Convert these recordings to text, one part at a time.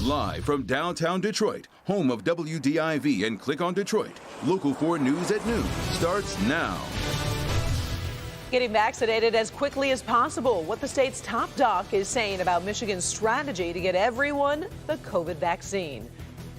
Live from downtown Detroit, home of WDIV and Click on Detroit, Local 4 News at noon starts now. Getting vaccinated as quickly as possible. What the state's top doc is saying about Michigan's strategy to get everyone the COVID vaccine.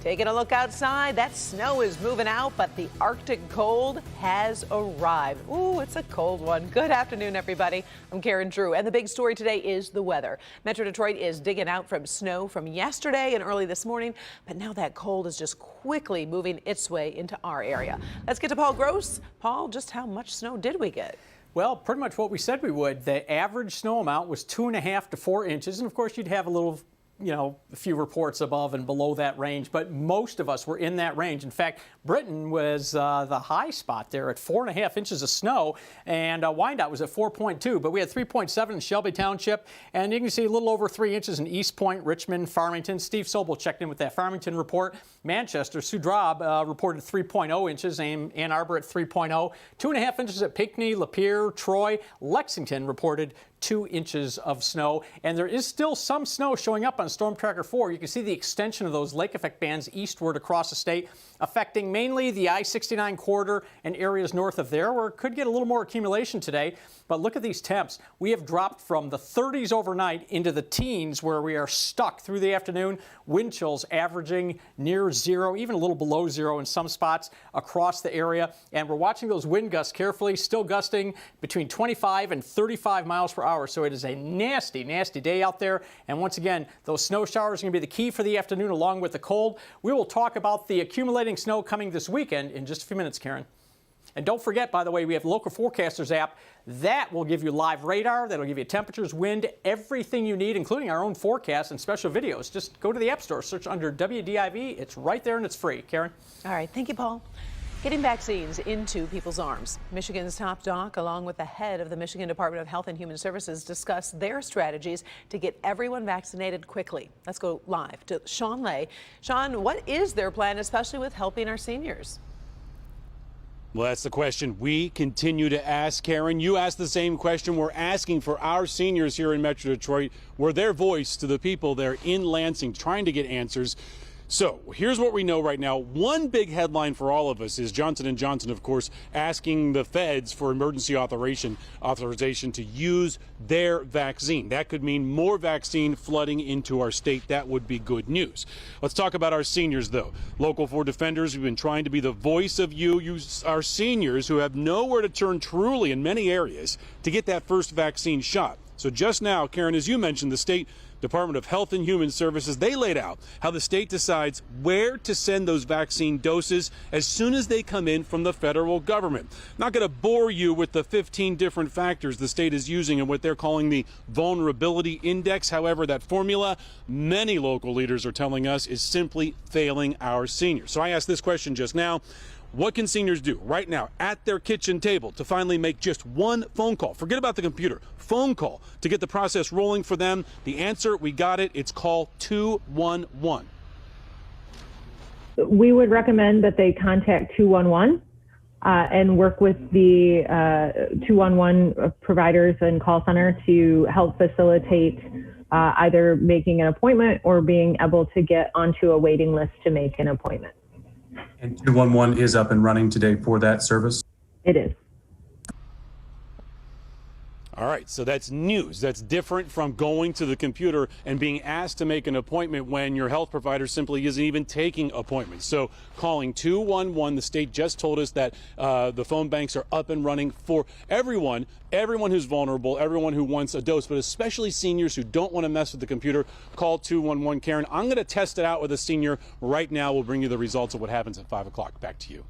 Taking a look outside, that snow is moving out, but the Arctic cold has arrived. Ooh, it's a cold one. Good afternoon, everybody. I'm Karen Drew, and the big story today is the weather. Metro Detroit is digging out from snow from yesterday and early this morning, but now that cold is just quickly moving its way into our area. Let's get to Paul Gross. Paul, just how much snow did we get? Well, pretty much what we said we would. The average snow amount was 2.5 to 4 inches, and of course you'd have a little, a few reports above and below that range, but most of us were in that range. In fact, Britain was the high spot there at 4.5 inches of snow, and Wyandotte was at 4.2, but we had 3.7 in Shelby Township, and you can see a little over 3 inches in East Point, Richmond, Farmington. Steve Sobel checked in with that Farmington report. Manchester, Sue Draub reported 3.0 inches, Ann Arbor at 3.0, 2.5 inches at Pinckney, Lapeer, Troy. Lexington reported 2 inches of snow, and there is still some snow showing up on Storm Tracker 4. You can see the extension of those lake effect bands eastward across the state, affecting mainly the I-69 corridor and areas north of there, where it could get a little more accumulation today. But look at these temps. We have dropped from the 30s overnight into the teens, where we are stuck through the afternoon. Wind chills averaging near zero, even a little below zero in some spots across the area. And we're watching those wind gusts carefully, still gusting between 25 and 35 miles per hour. So it is a nasty, nasty day out there. And once again, those snow showers are going to be the key for the afternoon, along with the cold. We will talk about the accumulating snow coming this weekend in just a few minutes, Karen. And don't forget, by the way, we have the Local Forecasters app. That will give you live radar. That'll give you temperatures, wind, everything you need, including our own forecasts and special videos. Just go to the App Store, search under WDIV. It's right there and it's free. Karen? All right. Thank you, Paul. Getting vaccines into people's arms. Michigan's top doc, along with the head of the Michigan Department of Health and Human Services, discussed their strategies to get everyone vaccinated quickly. Let's go live to Sean Lay. Sean, what is their plan, especially with helping our seniors? Well, that's the question we continue to ask, Karen. You asked the same question we're asking for our seniors here in Metro Detroit. We're their voice to the people there in Lansing, trying to get answers. So here's what we know right now. One big headline for all of us is Johnson & Johnson, of course, asking the feds for emergency authorization to use their vaccine. That could mean more vaccine flooding into our state. That would be good news. Let's talk about our seniors, though. Local 4 Defenders, we've been trying to be the voice of you, our seniors who have nowhere to turn truly in many areas to get that first vaccine shot. So just now, Karen, as you mentioned, the state Department of Health and Human Services, they laid out how the state decides where to send those vaccine doses as soon as they come in from the federal government. I'm not going to bore you with the 15 different factors the state is using and what they're calling the vulnerability index. However, that formula, many local leaders are telling us, is simply failing our seniors. So I asked this question just now. What can seniors do right now at their kitchen table to finally make just one phone call? Forget about the computer. Phone call to get the process rolling for them. The answer, we got it. It's call 211. We would recommend that they contact 211 and work with the 211 providers and call center to help facilitate either making an appointment or being able to get onto a waiting list to make an appointment. And 211 is up and running today for that service? It is. All right, so that's news. That's different from going to the computer and being asked to make an appointment when your health provider simply isn't even taking appointments. So calling 211, the state just told us that the phone banks are up and running for everyone who's vulnerable, everyone who wants a dose, but especially seniors who don't want to mess with the computer. Call 211. Karen, I'm going to test it out with a senior right now. We'll bring you the results of what happens at 5 o'clock. Back to you.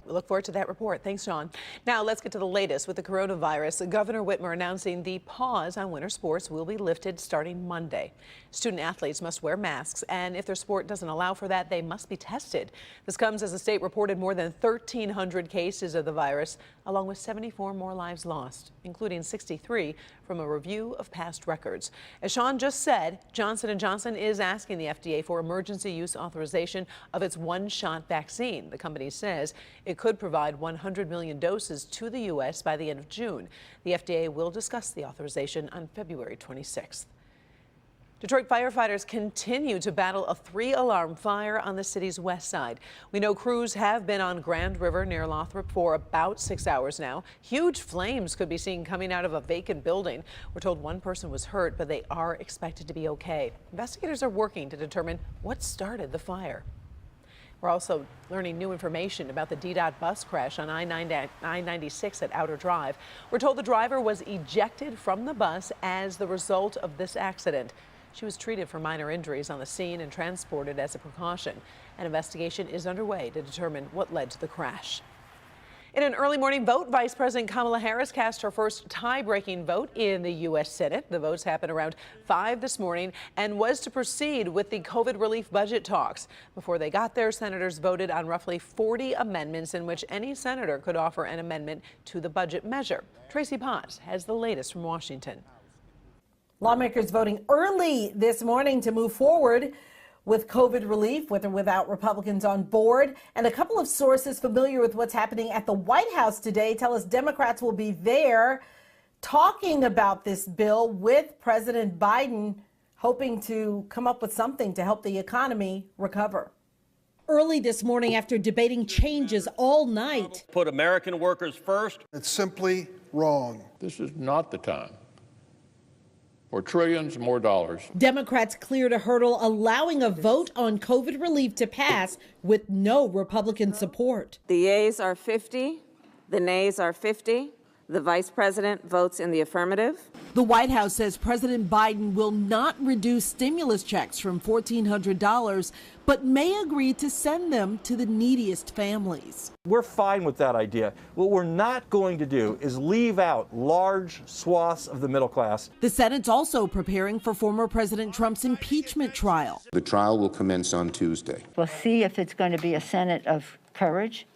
We look forward to that report. Thanks, Sean. Now let's get to the latest with the coronavirus. Governor Whitmer announcing the pause on winter sports will be lifted starting Monday. Student athletes must wear masks, and if their sport doesn't allow for that, they must be tested. This comes as the state reported more than 1,300 cases of the virus, along with 74 more lives lost, including 63 from a review of past records. As Sean just said, Johnson & Johnson is asking the FDA for emergency use authorization of its one-shot vaccine. The company says it could provide 100 million doses to the U.S. by the end of June. The FDA will discuss the authorization on February 26th. Detroit firefighters continue to battle a 3-alarm fire on the city's west side. We know crews have been on Grand River near Lothrop for about 6 hours now. Huge flames could be seen coming out of a vacant building. We're told one person was hurt, but they are expected to be okay. Investigators are working to determine what started the fire. We're also learning new information about the DDOT bus crash on I-96 at Outer Drive. We're told the driver was ejected from the bus as the result of this accident. She was treated for minor injuries on the scene and transported as a precaution. An investigation is underway to determine what led to the crash. In an early morning vote, Vice President Kamala Harris cast her first tie-breaking vote in the U.S. Senate. The votes happened around 5 this morning and was to proceed with the COVID relief budget talks. Before they got there, senators voted on roughly 40 amendments in which any senator could offer an amendment to the budget measure. Tracy Potts has the latest from Washington. Lawmakers voting early this morning to move forward with COVID relief, with or without Republicans on board. And a couple of sources familiar with what's happening at the White House today tell us Democrats will be there talking about this bill with President Biden, hoping to come up with something to help the economy recover. Early this morning, after debating changes all night. Put American workers first. It's simply wrong. This is not the time for trillions more dollars. Democrats cleared a hurdle allowing a vote on COVID relief to pass with no Republican support. The yeas are 50, the nays are 50. The vice president votes in the affirmative. The White House says President Biden will not reduce stimulus checks from $1,400, but may agree to send them to the neediest families. We're fine with that idea. What we're not going to do is leave out large swaths of the middle class. The Senate's also preparing for former President Trump's impeachment trial. The trial will commence on Tuesday. We'll see if it's going to be a Senate of courage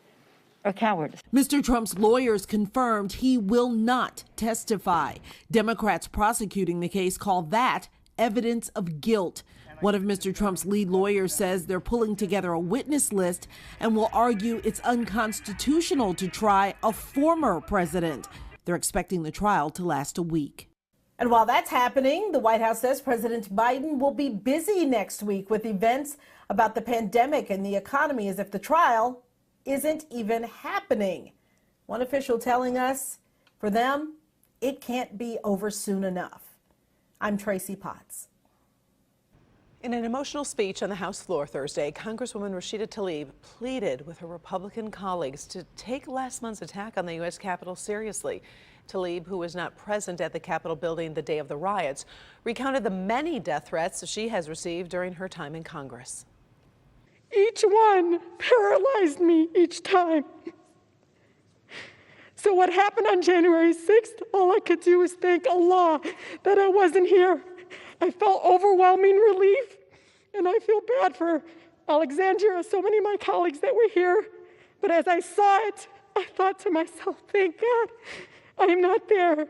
or cowardice. Mr. Trump's lawyers confirmed he will not testify. Democrats prosecuting the case call that evidence of guilt. One of Mr. Trump's lead lawyers says they're pulling together a witness list and will argue it's unconstitutional to try a former president. They're expecting the trial to last a week. And while that's happening, the White House says President Biden will be busy next week with events about the pandemic and the economy, as if the trial isn't even happening. One official telling us, for them, it can't be over soon enough. I'm Tracy Potts. In an emotional speech on the House floor Thursday, Congresswoman Rashida Tlaib pleaded with her Republican colleagues to take last month's attack on the U.S. Capitol seriously. Tlaib, who was not present at the Capitol building the day of the riots, recounted the many death threats she has received during her time in Congress. Each one paralyzed me each time. So what happened on January 6th, all I could do was thank Allah that I wasn't here. I felt overwhelming relief, and I feel bad for Alexandria, so many of my colleagues that were here. But as I saw it, I thought to myself, thank God I am not there.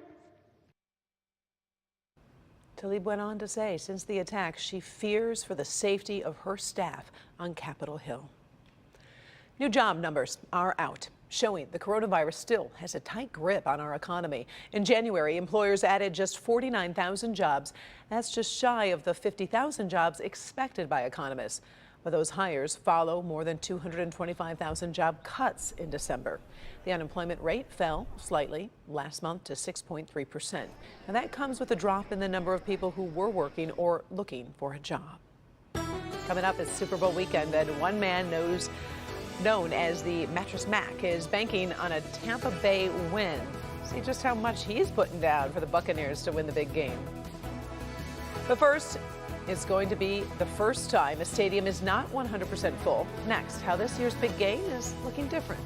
Tlaib went on to say, since the attack, she fears for the safety of her staff on Capitol Hill. New job numbers are out, showing the coronavirus still has a tight grip on our economy. In January, employers added just 49,000 jobs. That's just shy of the 50,000 jobs expected by economists. But those hires follow more than 225,000 job cuts in December. The unemployment rate fell slightly last month to 6.3%. And that comes with a drop in the number of people who were working or looking for a job. Coming up is Super Bowl weekend, and one man known as the Mattress Mac is banking on a Tampa Bay win. See just how much he's putting down for the Buccaneers to win the big game. But first, it's going to be the first time a stadium is not 100% full. Next, how this year's big game is looking different.